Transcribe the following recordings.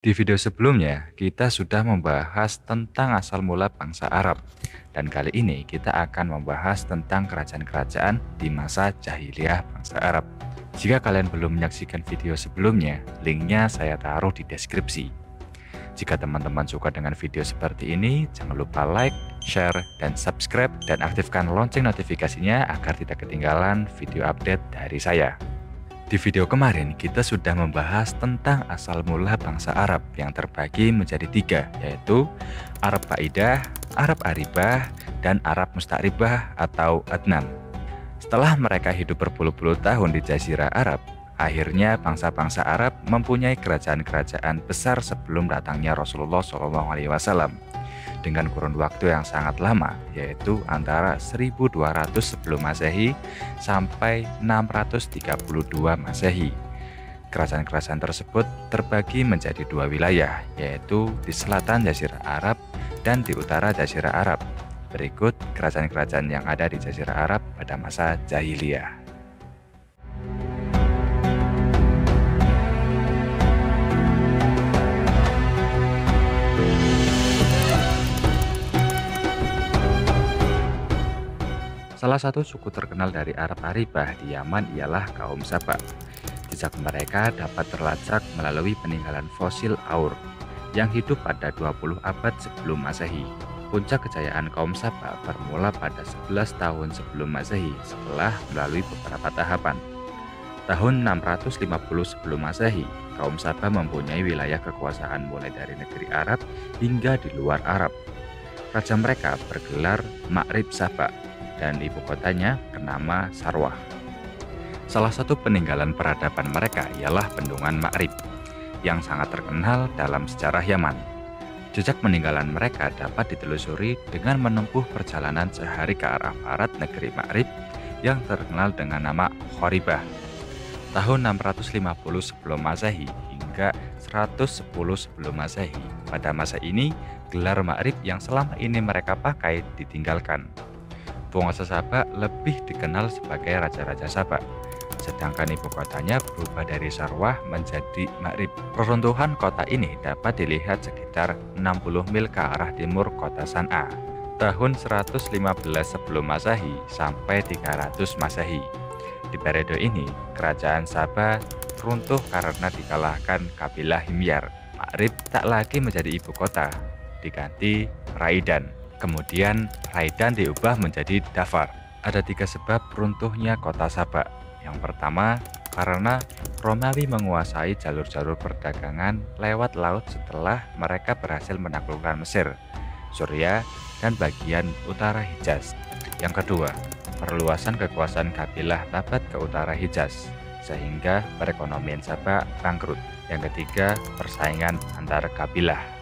Di video sebelumnya, kita sudah membahas tentang asal mula bangsa Arab. Dan kali ini kita akan membahas tentang kerajaan-kerajaan di masa jahiliyah bangsa Arab. Jika kalian belum menyaksikan video sebelumnya, linknya saya taruh di deskripsi. Jika teman-teman suka dengan video seperti ini, jangan lupa like, share, dan subscribe, dan aktifkan lonceng notifikasinya agar tidak ketinggalan video update dari saya. Di video kemarin, kita sudah membahas tentang asal mula bangsa Arab yang terbagi menjadi tiga, yaitu Arab Baidah, Arab Aribah, dan Arab Musta'ribah atau Adnan. Setelah mereka hidup berpuluh-puluh tahun di Jazirah Arab, akhirnya bangsa-bangsa Arab mempunyai kerajaan-kerajaan besar sebelum datangnya Rasulullah SAW dengan kurun waktu yang sangat lama, yaitu antara 1200 sebelum Masehi sampai 632 Masehi. Kerajaan-kerajaan tersebut terbagi menjadi dua wilayah, yaitu di selatan Jazirah Arab dan di utara Jazirah Arab. Berikut kerajaan-kerajaan yang ada di Jazirah Arab pada masa jahiliyah. Salah satu suku terkenal dari Arab Aribah di Yaman ialah kaum Saba. Jejak mereka dapat terlacak melalui peninggalan fosil Aur yang hidup pada 20 abad sebelum Masehi. Puncak kejayaan kaum Saba bermula pada 11 tahun sebelum Masehi setelah melalui beberapa tahapan. Tahun 650 sebelum Masehi, kaum Saba mempunyai wilayah kekuasaan mulai dari negeri Arab hingga di luar Arab. Raja mereka bergelar Ma'rib Saba dan ibu kotanya bernama Sarwah. Salah satu peninggalan peradaban mereka ialah bendungan Ma'rib yang sangat terkenal dalam sejarah Yaman. Jejak peninggalan mereka dapat ditelusuri dengan menempuh perjalanan sehari ke arah barat negeri Ma'rib yang terkenal dengan nama Khoribah. Tahun 650 sebelum Masehi hingga 110 sebelum Masehi. Pada masa ini, gelar Ma'rib yang selama ini mereka pakai ditinggalkan. Penguasa Saba lebih dikenal sebagai Raja-Raja Saba, sedangkan ibu kotanya berubah dari Sarwah menjadi Ma'rib. Reruntuhan kota ini dapat dilihat sekitar 60 mil ke arah timur kota San'a, tahun 115 sebelum Masehi sampai 300 Masehi. Di periode ini, kerajaan Saba runtuh karena dikalahkan kabilah Himyar. Ma'rib tak lagi menjadi ibu kota, diganti Raidan. Kemudian Raidan diubah menjadi Dhafar. Ada tiga sebab runtuhnya kota Saba. Yang pertama, karena Romawi menguasai jalur-jalur perdagangan lewat laut setelah mereka berhasil menaklukkan Mesir, Suriah, dan bagian utara Hijaz. Yang kedua, perluasan kekuasaan kabilah Tabat ke utara Hijaz, sehingga perekonomian Saba bangkrut. Yang ketiga, persaingan antar kabilah.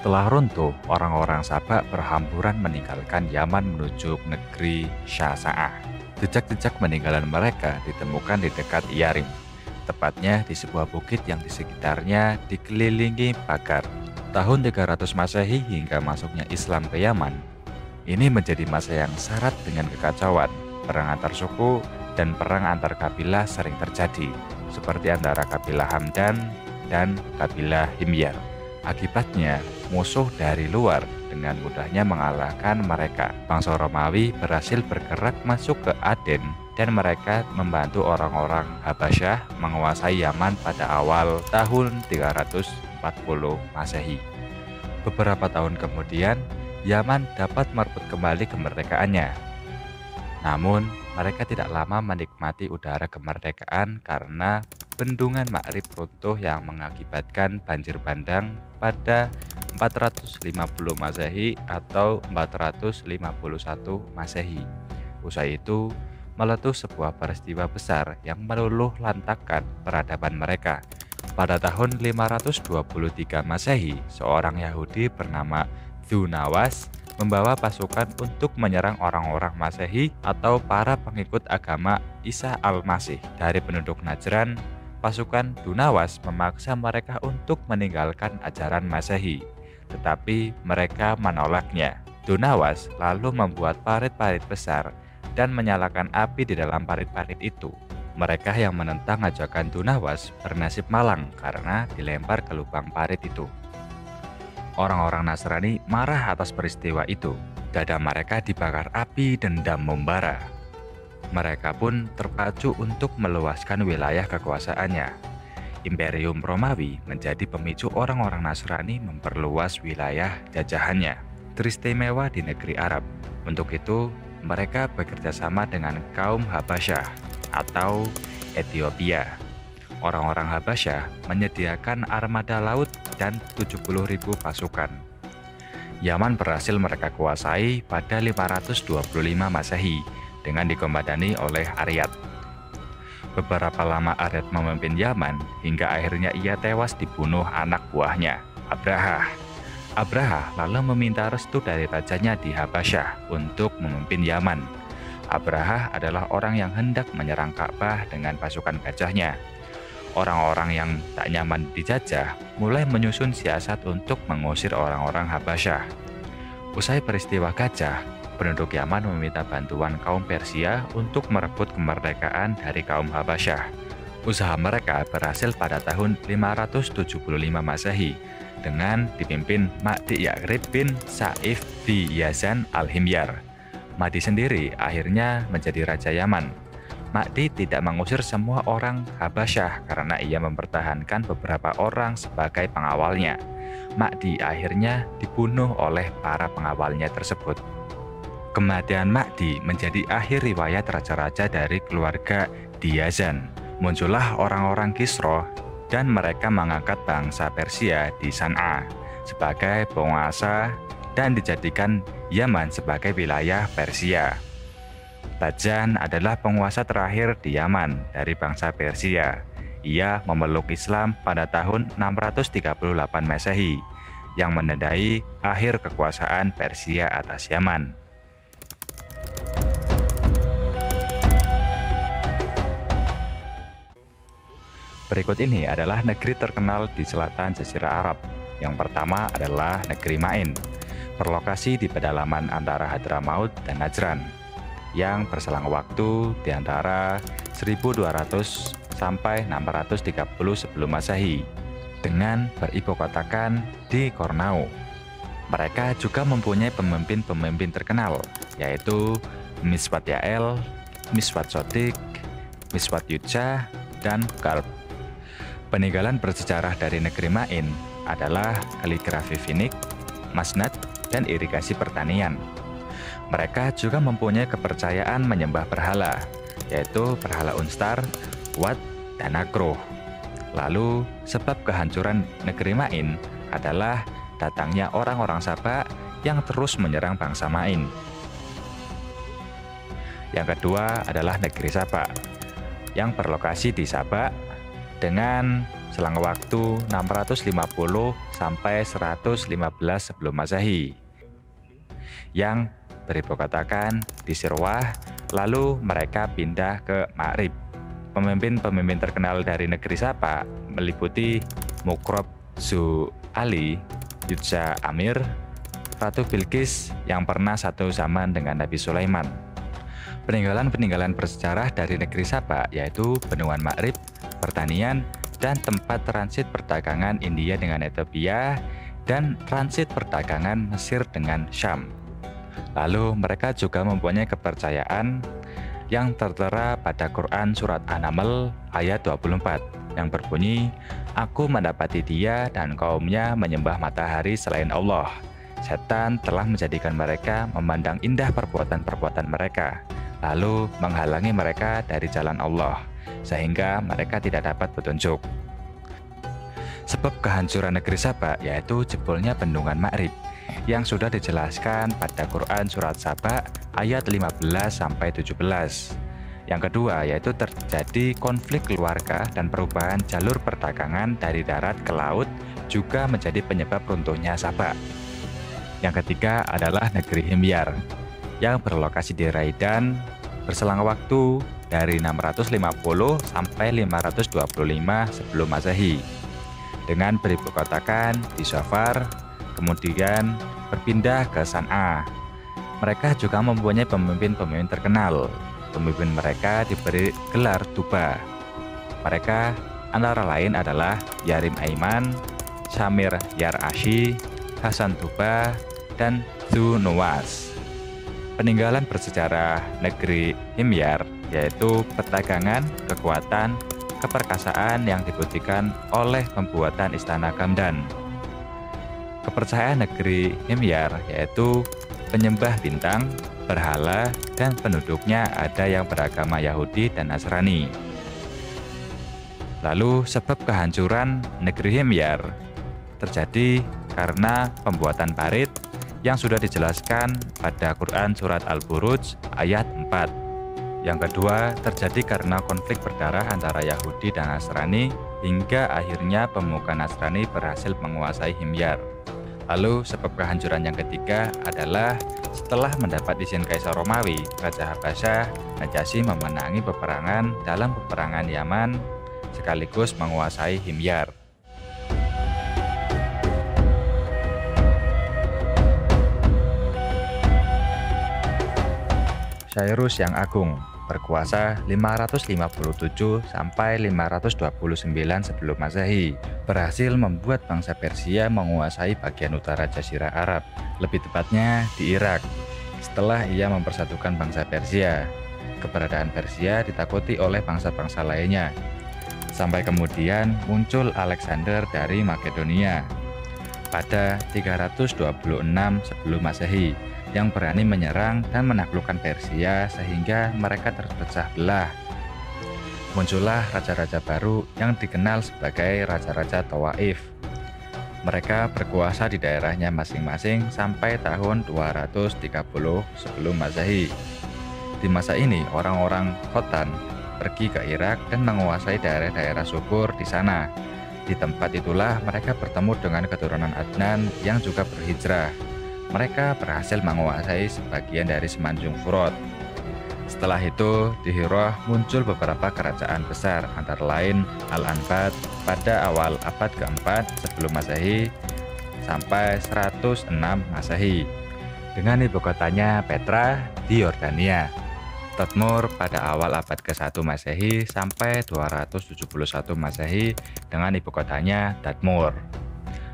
Setelah runtuh, orang-orang Saba berhamburan meninggalkan Yaman menuju negeri Syasa'ah. Jejak-jejak peninggalan mereka ditemukan di dekat Yarim, tepatnya di sebuah bukit yang di sekitarnya dikelilingi pagar. Tahun 300 Masehi hingga masuknya Islam ke Yaman, ini menjadi masa yang syarat dengan kekacauan. Perang antar suku dan perang antar kabilah sering terjadi, seperti antara kabilah Hamdan dan kabilah Himyar. Akibatnya, musuh dari luar dengan mudahnya mengalahkan mereka. Bangsa Romawi berhasil bergerak masuk ke Aden dan mereka membantu orang-orang Habasyah menguasai Yaman pada awal tahun 340 Masehi. Beberapa tahun kemudian, Yaman dapat merebut kembali kemerdekaannya. Namun, mereka tidak lama menikmati udara kemerdekaan karena bendungan Ma'rib runtuh yang mengakibatkan banjir bandang pada 450 Masehi atau 451 Masehi. Usai itu, meletus sebuah peristiwa besar yang meluluh lantakkan peradaban mereka. Pada tahun 523 Masehi, seorang Yahudi bernama Dzu Nawas membawa pasukan untuk menyerang orang-orang Masehi atau para pengikut agama Isa al-Masih. Dari penduduk Najran, pasukan Dzu Nawas memaksa mereka untuk meninggalkan ajaran Masehi, tetapi mereka menolaknya. Dzu Nawas lalu membuat parit-parit besar dan menyalakan api di dalam parit-parit itu. Mereka yang menentang ajakan Tunawas bernasib malang karena dilempar ke lubang parit itu. Orang-orang Nasrani marah atas peristiwa itu. Dada mereka dibakar api dendam membara. Mereka pun terpacu untuk meluaskan wilayah kekuasaannya. Imperium Romawi menjadi pemicu orang-orang Nasrani memperluas wilayah jajahannya, teristimewa di negeri Arab. Untuk itu, mereka bekerja sama dengan kaum Habasyah atau Ethiopia. Orang-orang Habasyah menyediakan armada laut dan 70.000 pasukan. Yaman berhasil mereka kuasai pada 525 Masehi dengan dikomandangi oleh Aryat. Beberapa lama Aryat memimpin Yaman hingga akhirnya ia tewas dibunuh anak buahnya, Abraha. Abraha lalu meminta restu dari rajanya di Habasyah untuk memimpin Yaman. Abraha adalah orang yang hendak menyerang Ka'bah dengan pasukan gajahnya. Orang-orang yang tak nyaman dijajah mulai menyusun siasat untuk mengusir orang-orang Habasyah. Usai peristiwa gajah, penduduk Yaman meminta bantuan kaum Persia untuk merebut kemerdekaan dari kaum Habasyah. Usaha mereka berhasil pada tahun 575 Masehi dengan dipimpin Mahdi Ya'rib bin Saif di Yazan al-Himyar. Mahdi sendiri akhirnya menjadi Raja Yaman. Mahdi tidak mengusir semua orang Habasyah karena ia mempertahankan beberapa orang sebagai pengawalnya. Mahdi akhirnya dibunuh oleh para pengawalnya tersebut. Kematian Mahdi menjadi akhir riwayat raja-raja dari keluarga Yazan. Muncullah orang-orang Kisra dan mereka mengangkat bangsa Persia di San'a sebagai penguasa dan dijadikan Yaman sebagai wilayah Persia. Bajan adalah penguasa terakhir di Yaman dari bangsa Persia. Ia memeluk Islam pada tahun 638 Masehi, yang menandai akhir kekuasaan Persia atas Yaman. Berikut ini adalah negeri terkenal di selatan Jazirah Arab. Yang pertama adalah negeri Ma'in, berlokasi di pedalaman antara Hadramaut dan Najran, yang berselang waktu di antara 1200 sampai 630 sebelum Masehi, dengan beribukotakan di Kornau. Mereka juga mempunyai pemimpin-pemimpin terkenal, yaitu Miswat Ya'el, Miswat Sodik, Miswat Yudca, dan Kalb. Peninggalan bersejarah dari negeri Ma'in adalah kaligrafi Finik, Masnad, dan irigasi pertanian. Mereka juga mempunyai kepercayaan menyembah berhala, yaitu berhala Unstar, Wat, dan Akroh. Lalu, sebab kehancuran negeri Ma'in adalah datangnya orang-orang Saba yang terus menyerang bangsa Ma'in. Yang kedua adalah negeri Saba, yang berlokasi di Saba dengan selang waktu 650 sampai 115 sebelum Masehi, yang beribukotakan di Sirwah, lalu mereka pindah ke Ma'rib. Pemimpin-pemimpin terkenal dari negeri Saba meliputi Mukrob Zu Ali, Yudca Amir, Ratu Bilqis yang pernah satu zaman dengan Nabi Sulaiman. Peninggalan-peninggalan bersejarah dari negeri Saba yaitu bendungan Ma'rib, pertanian, dan tempat transit perdagangan India dengan Ethiopia, dan transit perdagangan Mesir dengan Syam. Lalu mereka juga mempunyai kepercayaan yang tertera pada Quran Surat An-Naml ayat 24 yang berbunyi, "Aku mendapati dia dan kaumnya menyembah matahari selain Allah. Setan telah menjadikan mereka memandang indah perbuatan-perbuatan mereka, lalu menghalangi mereka dari jalan Allah, sehingga mereka tidak dapat petunjuk." Sebab kehancuran negeri Saba yaitu jebolnya bendungan Ma'rib, yang sudah dijelaskan pada Quran Surat Saba ayat 15-17. Yang kedua yaitu terjadi konflik keluarga dan perubahan jalur perdagangan dari darat ke laut juga menjadi penyebab runtuhnya Saba. Yang ketiga adalah negeri Himyar, yang berlokasi di Raidan berselang waktu dari 650 sampai 525 sebelum Masehi, dengan beribukotakan di Safar, kemudian berpindah ke San'a. Mereka juga mempunyai pemimpin-pemimpin terkenal, pemimpin mereka diberi gelar Tuba. Mereka antara lain adalah Yarim Aiman, Samir Yar-Ashi, Hasan Tuba, dan Dzu Nuwas. Peninggalan bersejarah negeri Himyar yaitu perdagangan, kekuatan, keperkasaan yang dibuktikan oleh pembuatan istana Gamdan. Kepercayaan negeri Himyar yaitu penyembah bintang, berhala, dan penduduknya ada yang beragama Yahudi dan Nasrani. Lalu sebab kehancuran negeri Himyar terjadi karena pembuatan parit yang sudah dijelaskan pada Quran Surat Al-Buruj ayat 4. Yang kedua terjadi karena konflik berdarah antara Yahudi dan Nasrani hingga akhirnya pemuka Nasrani berhasil menguasai Himyar. Lalu sebab kehancuran yang ketiga adalah setelah mendapat izin Kaisar Romawi, Raja Habasyah Najasyi memenangi peperangan dalam peperangan Yaman sekaligus menguasai Himyar. Cyrus yang Agung berkuasa 557 sampai 529 sebelum Masehi, berhasil membuat bangsa Persia menguasai bagian utara Jazirah Arab, lebih tepatnya di Irak. Setelah ia mempersatukan bangsa Persia, keberadaan Persia ditakuti oleh bangsa-bangsa lainnya. Sampai kemudian muncul Alexander dari Makedonia pada 326 sebelum Masehi yang berani menyerang dan menaklukkan Persia sehingga mereka terpecah belah. Muncullah raja-raja baru yang dikenal sebagai raja-raja Tawaif. Mereka berkuasa di daerahnya masing-masing sampai tahun 230 sebelum Masehi. Di masa ini orang-orang Khotan pergi ke Irak dan menguasai daerah-daerah subur di sana. Di tempat itulah mereka bertemu dengan keturunan Adnan yang juga berhijrah. Mereka berhasil menguasai sebagian dari semenanjung Furat. Setelah itu, di Hirah muncul beberapa kerajaan besar, antara lain Al-Anbad pada awal abad keempat sebelum Masehi sampai 106 Masehi, dengan ibukotanya Petra di Yordania. Tadmur pada awal abad ke-1 Masehi sampai 271 Masehi dengan ibukotanya Tadmur.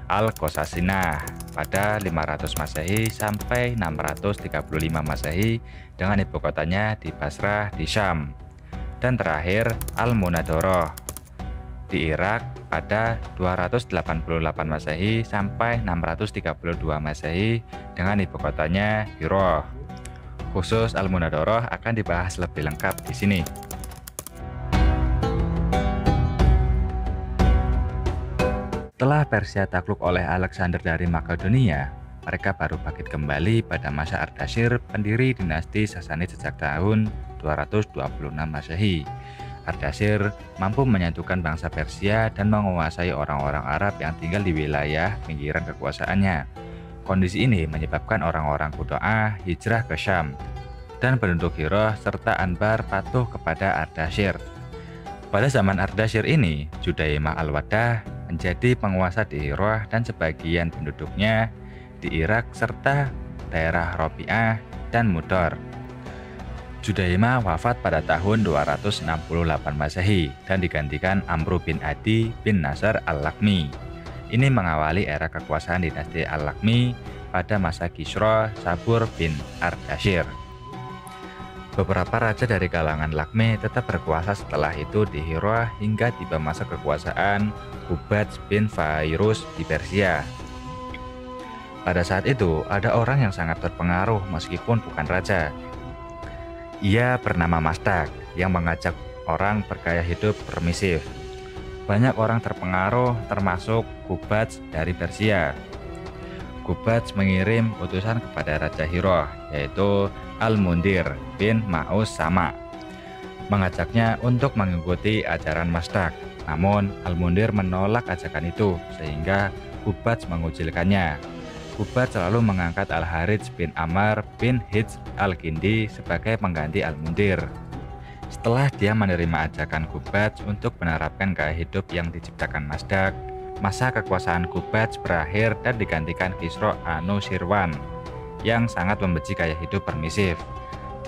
Al-Qasasina pada 500 Masehi sampai 635 Masehi dengan ibukotanya di Basrah di Syam. Dan terakhir Al-Munadoroh di Irak pada 288 Masehi sampai 632 Masehi dengan ibukotanya Hirah. Khusus Al-Munadoroh akan dibahas lebih lengkap di sini. Setelah Persia takluk oleh Alexander dari Makedonia, mereka baru bangkit kembali pada masa Ardashir, pendiri dinasti Sasani sejak tahun 226 Masehi. Ardashir mampu menyatukan bangsa Persia dan menguasai orang-orang Arab yang tinggal di wilayah pinggiran kekuasaannya. Kondisi ini menyebabkan orang-orang Qudaa hijrah ke Syam, dan penduduk Hirah serta Anbar patuh kepada Ardashir. Pada zaman Ardashir ini, Judaimah al-Wadah menjadi penguasa di Hirah dan sebagian penduduknya di Irak serta daerah Robi'ah dan Mudar. Judaimah wafat pada tahun 268 Masehi dan digantikan Amru bin Adi bin Nasr al-Lakhmi. Ini mengawali era kekuasaan dinasti al-Lakhmi pada masa Kisra Sabur bin Ardashir. Beberapa raja dari kalangan Lakhmi tetap berkuasa setelah itu di Hirah hingga tiba masa kekuasaan Hubadz bin Fairuz di Persia. Pada saat itu, ada orang yang sangat terpengaruh meskipun bukan raja. Ia bernama Mastak yang mengajak orang bergaya hidup permisif. Banyak orang terpengaruh termasuk Hubadz dari Persia. Hubadz mengirim utusan kepada Raja Hirah, yaitu Al-Mundir bin Ma'us Sama, mengajaknya untuk mengikuti ajaran Mastak. Namun Al-Mundir menolak ajakan itu sehingga Hubadz mengucilkannya. Hubadz selalu mengangkat Al-Harits bin Amr bin Hijz al-Kindi sebagai pengganti Al-Mundir. Setelah dia menerima ajakan Hubadz untuk menerapkan gaya hidup yang diciptakan Mastak, masa kekuasaan Hubadz berakhir dan digantikan Kisra Anusirwan yang sangat membenci gaya hidup permisif.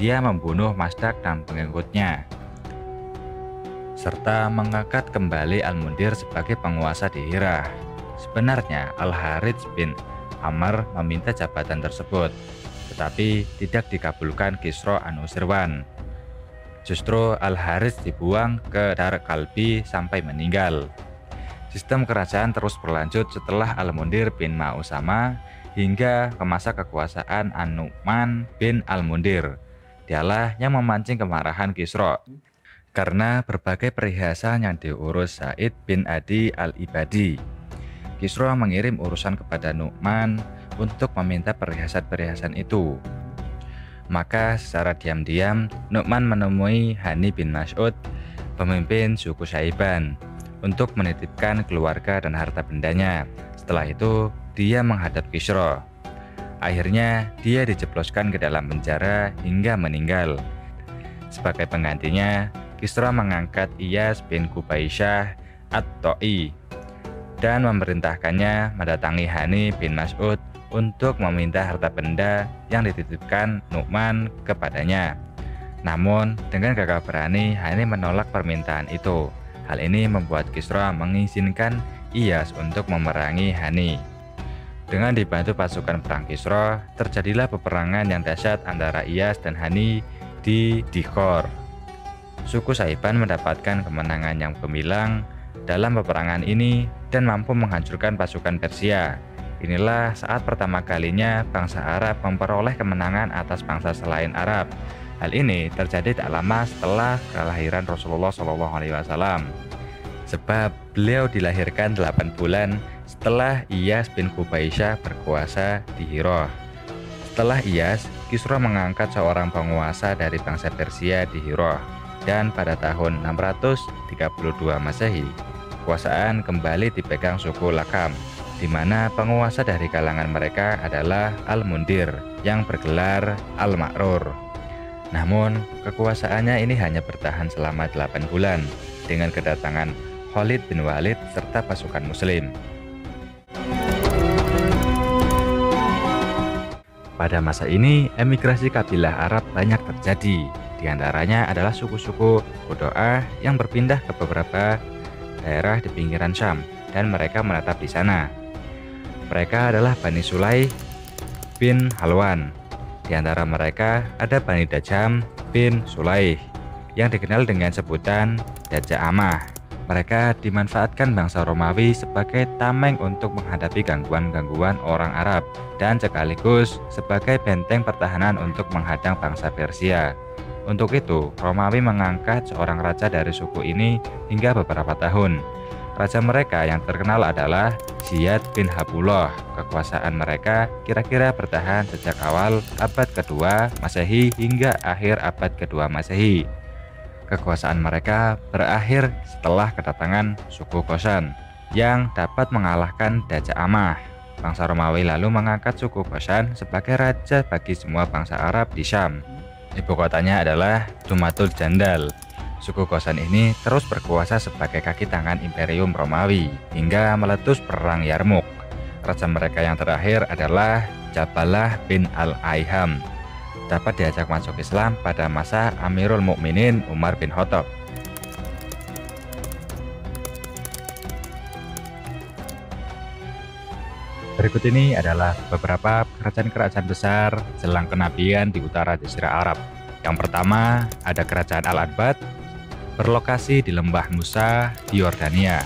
dia membunuh Mazdak dan pengikutnya, serta mengangkat kembali Al-Mundir sebagai penguasa di Hirah. Sebenarnya Al-Harits bin Amr meminta jabatan tersebut, tetapi tidak dikabulkan Kisra Anusirwan. Justru Al-Harits dibuang ke Dar Kalbi sampai meninggal. Sistem kerajaan terus berlanjut setelah Al-Mundir bin Mausama hingga ke masa kekuasaan An-Nu'man bin Al-Mundir. Dialah yang memancing kemarahan Kisra karena berbagai perhiasan yang diurus Said bin Adi Al-Ibadi. Kisra mengirim urusan kepada Nu'man untuk meminta perhiasan-perhiasan itu. Maka secara diam-diam Nu'man menemui Hani bin Mas'ud, pemimpin suku Syaiban, untuk menitipkan keluarga dan harta bendanya. Setelah itu dia menghadap Kisra. Akhirnya dia dijebloskan ke dalam penjara hingga meninggal. Sebagai penggantinya, Kisra mengangkat Iyas bin Qubaisyah At-Ta'i dan memerintahkannya mendatangi Hani bin Mas'ud untuk meminta harta benda yang dititipkan Nu'man kepadanya. Namun dengan gagah berani Hani menolak permintaan itu. Hal ini membuat Kisra mengizinkan Iyas untuk memerangi Hani. Dengan dibantu pasukan perang Kisra, terjadilah peperangan yang dahsyat antara Iyas dan Hani di Dikhor. Suku Syaiban mendapatkan kemenangan yang gemilang dalam peperangan ini dan mampu menghancurkan pasukan Persia. Inilah saat pertama kalinya bangsa Arab memperoleh kemenangan atas bangsa selain Arab. Hal ini terjadi tak lama setelah kelahiran Rasulullah SAW, sebab beliau dilahirkan 8 bulan setelah Iyas bin Qubaisyah berkuasa di Hirah. Setelah Iyas, Kisra mengangkat seorang penguasa dari bangsa Persia di Hirah, dan pada tahun 632 Masehi, kekuasaan kembali dipegang suku Lakam, di mana penguasa dari kalangan mereka adalah Al-Mundir yang bergelar Al-Ma'rur. Namun, kekuasaannya ini hanya bertahan selama 8 bulan dengan kedatangan Khalid bin Walid serta pasukan Muslim. Pada masa ini, emigrasi kabilah Arab banyak terjadi. Di antaranya adalah suku-suku Qudaa yang berpindah ke beberapa daerah di pinggiran Syam dan mereka menetap di sana. Mereka adalah Bani Sulaih bin Halwan. Di antara mereka ada Bani Dajjam bin Sulaih yang dikenal dengan sebutan Dajja'amah. Mereka dimanfaatkan bangsa Romawi sebagai tameng untuk menghadapi gangguan-gangguan orang Arab dan sekaligus sebagai benteng pertahanan untuk menghadang bangsa Persia. Untuk itu, Romawi mengangkat seorang raja dari suku ini hingga beberapa tahun. Raja mereka yang terkenal adalah Ziyad bin Habullah. Kekuasaan mereka kira-kira bertahan sejak awal abad kedua Masehi hingga akhir abad kedua Masehi. Kekuasaan mereka berakhir setelah kedatangan suku Khosan yang dapat mengalahkan Dajja'amah. Bangsa Romawi lalu mengangkat suku Khosan sebagai raja bagi semua bangsa Arab di Syam. Ibu kotanya adalah Dumatul Jandal. Suku Khosan ini terus berkuasa sebagai kaki tangan Imperium Romawi hingga meletus perang Yarmuk. Raja mereka yang terakhir adalah Jabalah bin Al-Aiham. Dapat diajak masuk Islam pada masa Amirul Mukminin Umar bin Khattab. Berikut ini adalah beberapa kerajaan-kerajaan besar jelang kenabian di utara Jazirah Arab. Yang pertama ada Kerajaan Al-Anbad, berlokasi di Lembah Musa di Yordania.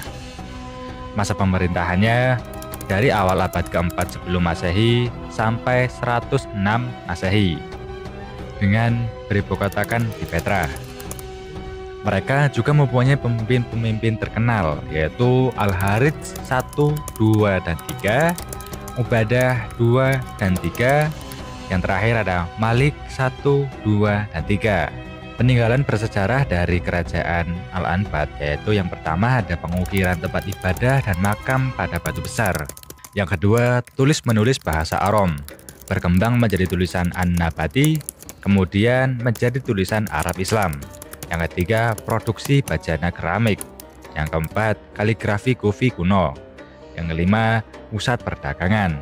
Masa pemerintahannya dari awal abad keempat sebelum Masehi sampai 106 Masehi dengan beribukotakan di Petra. Mereka juga mempunyai pemimpin-pemimpin terkenal yaitu Al-Harits 1, 2, dan 3, Ubadah 2 dan 3, yang terakhir ada Malik 1, 2, dan 3. Peninggalan bersejarah dari kerajaan Al-Anbad yaitu yang pertama ada pengukiran tempat ibadah dan makam pada batu besar. Yang kedua, tulis-menulis bahasa Aram, berkembang menjadi tulisan An-Nabati, kemudian menjadi tulisan Arab Islam. Yang ketiga, produksi bajana keramik. Yang keempat, kaligrafi Kufi kuno. Yang kelima, pusat perdagangan.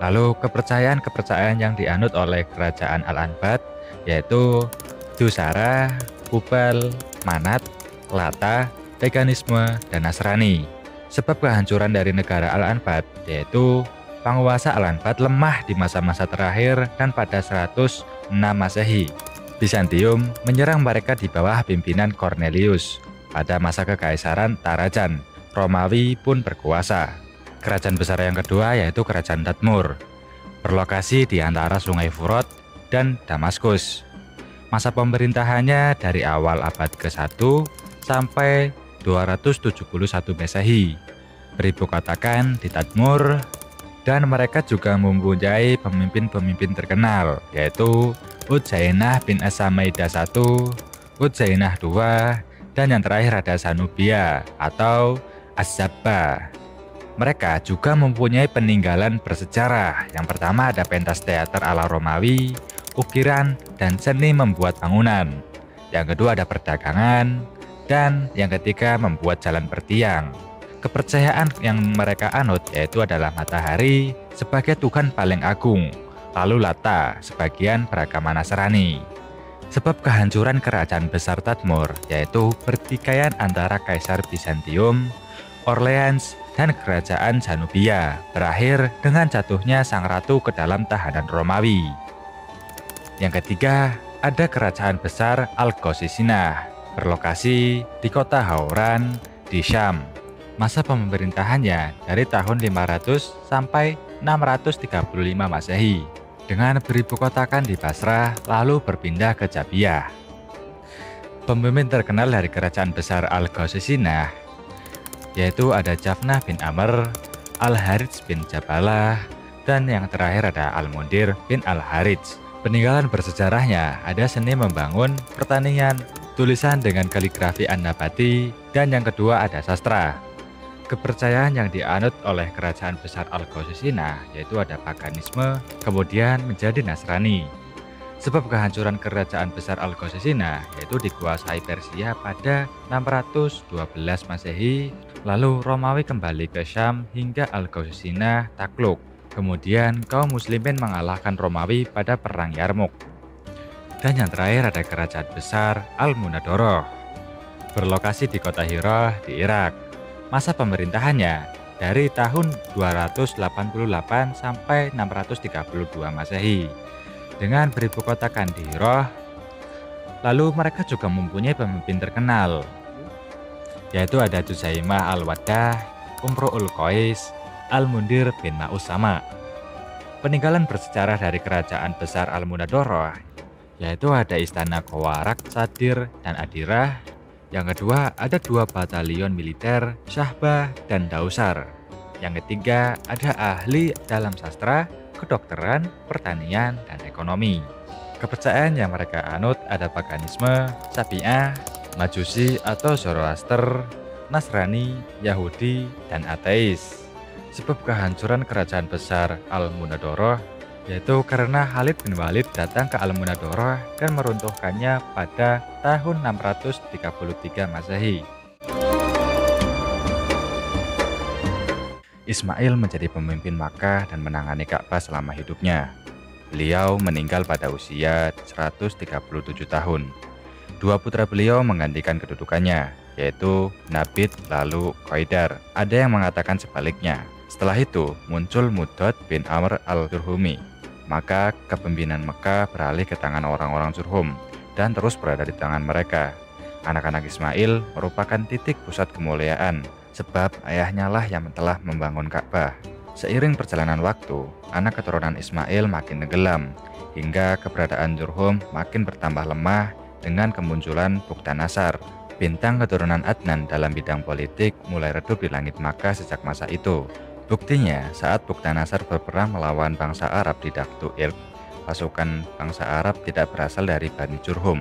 Lalu kepercayaan-kepercayaan yang dianut oleh kerajaan Al-Anbad yaitu Dusara, Hubal, Manat, Lata, Paganisme, dan Nasrani. Sebab kehancuran dari negara Al-Anbat, yaitu penguasa Al-Anbat lemah di masa-masa terakhir dan pada 106 Masehi. Bizantium menyerang mereka di bawah pimpinan Cornelius. Pada masa kekaisaran Trajan, Romawi pun berkuasa. Kerajaan besar yang kedua yaitu Kerajaan Tadmur, berlokasi di antara Sungai Furat dan Damaskus. Masa pemerintahannya dari awal abad ke-1 sampai 271 Masehi. Beribu kotakan di Tadmur, dan mereka juga mempunyai pemimpin-pemimpin terkenal, yaitu Udzainah bin As-Samaidah I, Udzainah II, dan yang terakhir ada Zanubia atau Az-Zabba. Mereka juga mempunyai peninggalan bersejarah. Yang pertama ada pentas teater ala Romawi, ukiran, dan seni membuat bangunan. Yang kedua ada perdagangan, dan yang ketiga membuat jalan bertiang. Kepercayaan yang mereka anut yaitu adalah matahari sebagai Tuhan paling agung, lalu Lata sebagian beragama Nasrani. Sebab kehancuran kerajaan besar Tadmur yaitu pertikaian antara Kaisar Bizantium, Orleans, dan kerajaan Zanubia berakhir dengan jatuhnya sang ratu ke dalam tahanan Romawi. Yang ketiga ada kerajaan besar Algoshishina, berlokasi di kota Hauran di Syam. Masa pemerintahannya dari tahun 500 sampai 635 Masehi, dengan beribu kotakan di Basrah lalu berpindah ke Jabiyah. Pemimpin terkenal dari kerajaan besar Algoshishina yaitu ada Jafnah bin Amr, Al-Harits bin Jabalah, dan yang terakhir ada Al-Mundir bin Al-Harits. Peninggalan bersejarahnya ada seni membangun, pertanian, tulisan dengan kaligrafi An-Nabati, dan yang kedua ada sastra. Kepercayaan yang dianut oleh kerajaan besar Algoshishina yaitu ada paganisme, kemudian menjadi Nasrani. Sebab kehancuran kerajaan besar Algoshishina yaitu dikuasai Persia pada 612 Masehi, lalu Romawi kembali ke Syam hingga Algoshishina takluk. Kemudian kaum muslimin mengalahkan Romawi pada perang Yarmuk. Dan yang terakhir ada kerajaan besar Al-Munadoroh, berlokasi di kota Hira di Irak. Masa pemerintahannya dari tahun 288 sampai 632 Masehi, dengan beribu kotakan di Hira. Lalu mereka juga mempunyai pemimpin terkenal, yaitu ada Juzaimah Al-Waddah, Umru'ul Qais, Al-Mundir bin Ma'usama. Peninggalan bersejarah dari kerajaan besar Al-Munadoroh yaitu ada istana Qawarak, Sadir, dan Adirah. Yang kedua ada 2 batalion militer, Syahbah dan Dausar. Yang ketiga ada ahli dalam sastra, kedokteran, pertanian, dan ekonomi. Kepercayaan yang mereka anut ada paganisme, Sabi'ah, Majusi atau Zoroaster, Nasrani, Yahudi, dan ateis. Sebab kehancuran kerajaan besar Al-Munadoroh yaitu karena Khalid bin Walid datang ke Al-Munadoroh dan meruntuhkannya pada tahun 633 Masehi. Ismail menjadi pemimpin Makkah dan menangani Ka'bah selama hidupnya. Beliau meninggal pada usia 137 tahun. 2 putra beliau menggantikan kedudukannya, yaitu Nabit lalu Qaidar. Ada yang mengatakan sebaliknya. Setelah itu muncul Mudad bin Amr al-Jurhumi. Maka kepemimpinan Mekah beralih ke tangan orang-orang Jurhum dan terus berada di tangan mereka. Anak-anak Ismail merupakan titik pusat kemuliaan, sebab ayahnya lah yang telah membangun Ka'bah. Seiring perjalanan waktu, anak keturunan Ismail makin tenggelam, hingga keberadaan Jurhum makin bertambah lemah dengan kemunculan Buktanasar. Bintang keturunan Adnan dalam bidang politik mulai redup di langit Makkah sejak masa itu. Buktinya, saat Buktanasar berperang melawan bangsa Arab di Daktu Irq, pasukan bangsa Arab tidak berasal dari Bani Jurhum.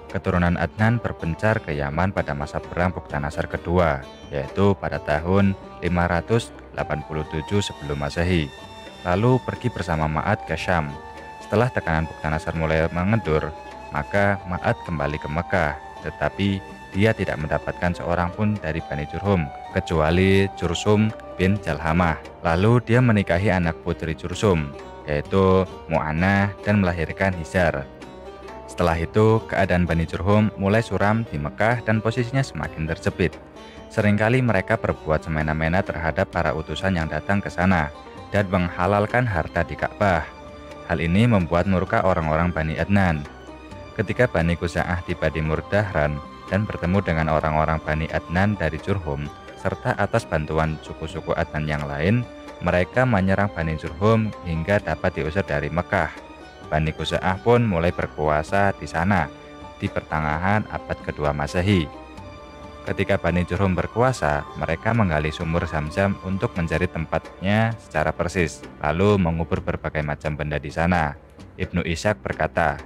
Keturunan Adnan berpencar ke Yaman pada masa perang Buktanasar kedua, yaitu pada tahun 587 sebelum Masehi. Lalu pergi bersama Ma'ad ke Syam. Setelah tekanan Buktanasar mulai mengendur, maka Ma'ad kembali ke Mekah, tetapi dia tidak mendapatkan seorang pun dari Bani Jurhum, kecuali Jursum bin Jalhamah. Lalu dia menikahi anak putri Jursum, yaitu Mu'annah, dan melahirkan Hizar. Setelah itu, keadaan Bani Jurhum mulai suram di Mekah dan posisinya semakin terjepit. Seringkali mereka berbuat semena-mena terhadap para utusan yang datang ke sana dan menghalalkan harta di Ka'bah. Hal ini membuat murka orang-orang Bani Adnan. Ketika Bani Khuza'ah tiba di Murdahran dan bertemu dengan orang-orang Bani Adnan dari Jurhum, serta atas bantuan suku-suku Adnan yang lain, mereka menyerang Bani Jurhum hingga dapat diusir dari Mekah. Bani Khuza'ah pun mulai berkuasa di sana di pertengahan abad kedua Masehi. Ketika Bani Jurhum berkuasa, mereka menggali sumur Zam-Zam untuk mencari tempatnya secara persis, lalu mengubur berbagai macam benda di sana. Ibnu Ishaq berkata,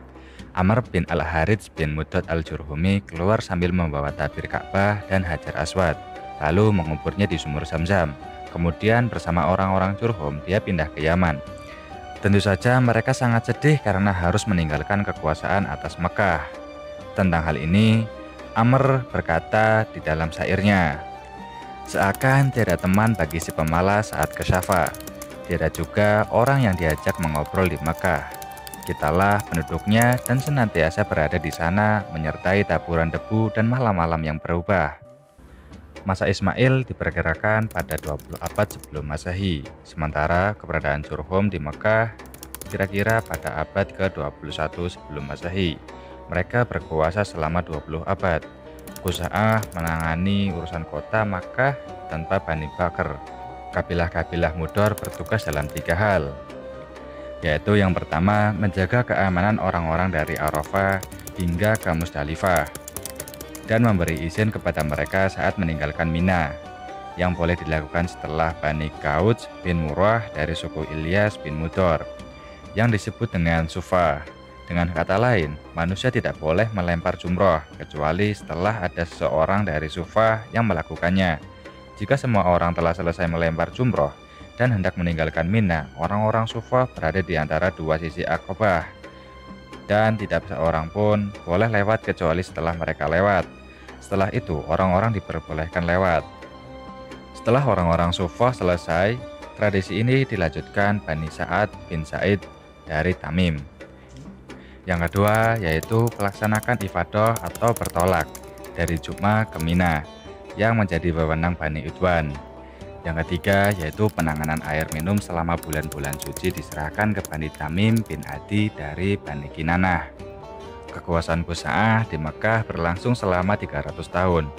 Amr bin Al-Harits bin Mudad Al-Jurhumi keluar sambil membawa tabir Ka'bah dan Hajar Aswad, lalu menguburnya di sumur Zam-Zam. Kemudian bersama orang-orang Jurhum, dia pindah ke Yaman. Tentu saja mereka sangat sedih karena harus meninggalkan kekuasaan atas Mekah. Tentang hal ini, Amr berkata di dalam syairnya, seakan tiada teman bagi si pemalas saat ke Syafa, tiada juga orang yang diajak mengobrol di Mekah. Kitalah penduduknya dan senantiasa berada di sana menyertai taburan debu dan malam-malam yang berubah. Masa Ismail diperkirakan pada 20 abad sebelum Masehi, sementara keberadaan Jurhum di Mekah kira-kira pada abad ke-21 sebelum Masehi. Mereka berkuasa selama 20 abad. Khuza'ah menangani urusan kota Makkah tanpa Bani Bakr. Kabilah-kabilah Mudor bertugas dalam 3 hal, yaitu yang pertama, menjaga keamanan orang-orang dari Arafah hingga ke Musdalifah, dan memberi izin kepada mereka saat meninggalkan Mina, yang boleh dilakukan setelah Bani Kauj bin Murrah dari suku Ilyas bin Mudor, yang disebut dengan Sufa. Dengan kata lain, manusia tidak boleh melempar jumroh kecuali setelah ada seseorang dari Sufa yang melakukannya. Jika semua orang telah selesai melempar jumroh dan hendak meninggalkan Mina, orang-orang Sufa berada di antara 2 sisi Aqabah, dan tidak seorang pun boleh lewat kecuali setelah mereka lewat. Setelah itu, orang-orang diperbolehkan lewat. Setelah orang-orang Sufa selesai, tradisi ini dilanjutkan Bani Sa'ad bin Sa'id dari Tamim. Yang kedua yaitu melaksanakan ifadah atau bertolak dari Jum'ah ke Mina yang menjadi wewenang Bani Udwan. Yang ketiga yaitu penanganan air minum selama bulan-bulan suci diserahkan ke Bani Tamim bin Adi dari Bani Kinanah. Kekuasaan Khuza'ah di Mekah berlangsung selama 300 tahun.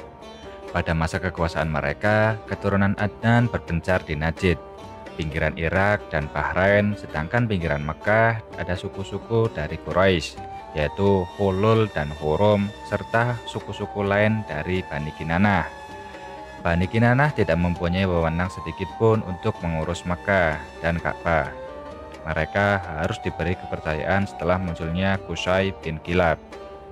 Pada masa kekuasaan mereka, keturunan Adnan berpencar di Najd, pinggiran Irak dan Bahrain, sedangkan pinggiran Mekah ada suku-suku dari Quraisy, yaitu Hulul dan Hurum, serta suku-suku lain dari Bani Kinanah. Bani Kinanah tidak mempunyai wewenang sedikit pun untuk mengurus Mekah dan Ka'bah. Mereka harus diberi kepercayaan setelah munculnya Qusay bin Kilab.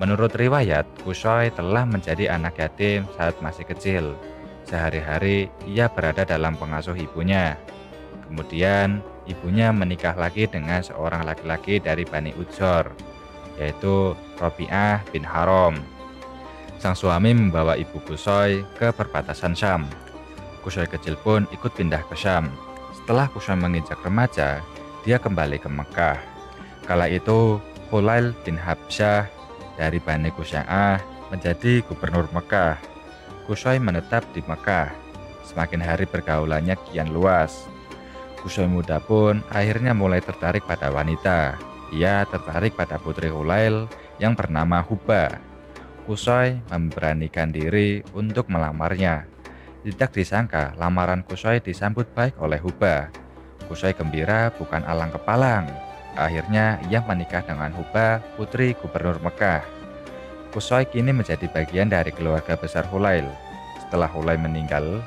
Menurut riwayat, Qusay telah menjadi anak yatim saat masih kecil. Sehari-hari ia berada dalam pengasuh ibunya. Kemudian ibunya menikah lagi dengan seorang laki-laki dari Bani Udzor, yaitu Robi'ah bin Haram. Sang suami membawa ibu Qusay ke perbatasan Syam. Qusay kecil pun ikut pindah ke Syam. Setelah Qusay menginjak remaja, dia kembali ke Mekah. Kala itu Hulail bin Habsyah dari Bani Khuza'ah menjadi gubernur Mekah. Qusay menetap di Mekah. Semakin hari pergaulannya kian luas. Qusay muda pun akhirnya mulai tertarik pada wanita. Ia tertarik pada putri Hulail yang bernama Huba. Qusay memberanikan diri untuk melamarnya. Tidak disangka lamaran Qusay disambut baik oleh Huba. Qusay gembira bukan alang kepalang. Akhirnya ia menikah dengan Huba, putri gubernur Mekah. Qusay kini menjadi bagian dari keluarga besar Hulail. Setelah Hulail meninggal,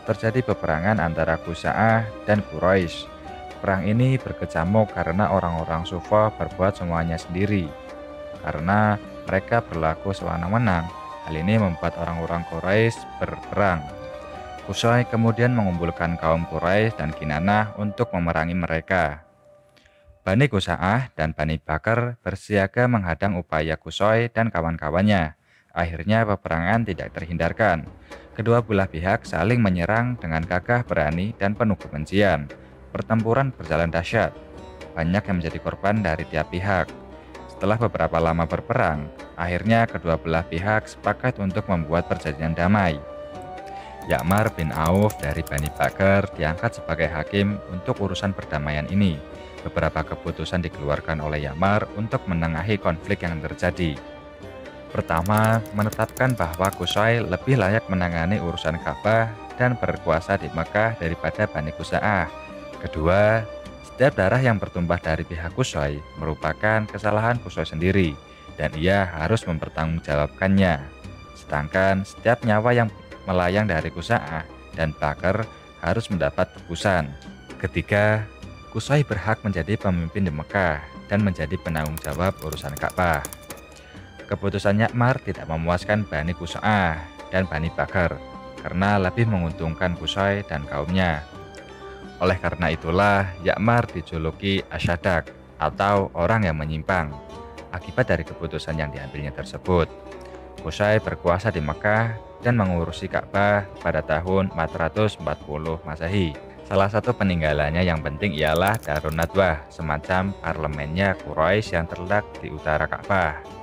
terjadi peperangan antara Khuza'ah dan Quraisy. Perang ini berkecamuk karena orang-orang Sufa berbuat semuanya sendiri. Karena mereka berlaku sewenang-wenang, hal ini membuat orang-orang Quraisy berperang. Qusay kemudian mengumpulkan kaum Quraisy dan Kinanah untuk memerangi mereka. Bani Khuza'ah dan Bani Bakr bersiaga menghadang upaya Qusay dan kawan-kawannya. Akhirnya peperangan tidak terhindarkan. Kedua belah pihak saling menyerang dengan gagah berani dan penuh kebencian. Pertempuran berjalan dahsyat. Banyak yang menjadi korban dari tiap pihak. Setelah beberapa lama berperang, akhirnya kedua belah pihak sepakat untuk membuat perjanjian damai. Ya'mar bin Auf dari Bani Bakr diangkat sebagai hakim untuk urusan perdamaian ini. Beberapa keputusan dikeluarkan oleh Ya'mar untuk menengahi konflik yang terjadi. Pertama, menetapkan bahwa Qusay lebih layak menangani urusan Ka'bah dan berkuasa di Mekah daripada Bani Khuza'ah. Kedua, setiap darah yang bertumpah dari pihak Qusay merupakan kesalahan Qusay sendiri, dan ia harus mempertanggungjawabkannya. Sedangkan setiap nyawa yang melayang dari Khuza'ah dan Bakr harus mendapat tebusan. Ketiga, Qusay berhak menjadi pemimpin di Mekah dan menjadi penanggung jawab urusan Ka'bah. Keputusan Ya'mar tidak memuaskan Bani Khuza'ah dan Bani Bakr karena lebih menguntungkan Qusay dan kaumnya. Oleh karena itulah Ya'mar dijuluki Asyadak atau orang yang menyimpang akibat dari keputusan yang diambilnya tersebut. Qusay berkuasa di Mekah dan mengurusi Ka'bah pada tahun 440 Masehi. Salah satu peninggalannya yang penting ialah Darun Nadwah, semacam parlemennya Quraisy yang terletak di utara Ka'bah.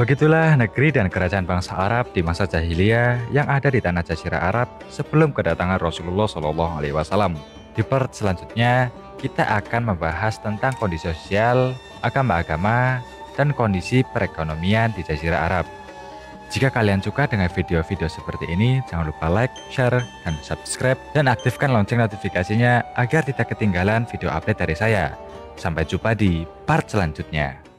Begitulah negeri dan kerajaan bangsa Arab di masa jahiliyah yang ada di tanah Jazirah Arab sebelum kedatangan Rasulullah SAW. Di part selanjutnya, kita akan membahas tentang kondisi sosial, agama-agama, dan kondisi perekonomian di Jazirah Arab. Jika kalian suka dengan video-video seperti ini, jangan lupa like, share, dan subscribe, dan aktifkan lonceng notifikasinya agar tidak ketinggalan video update dari saya. Sampai jumpa di part selanjutnya.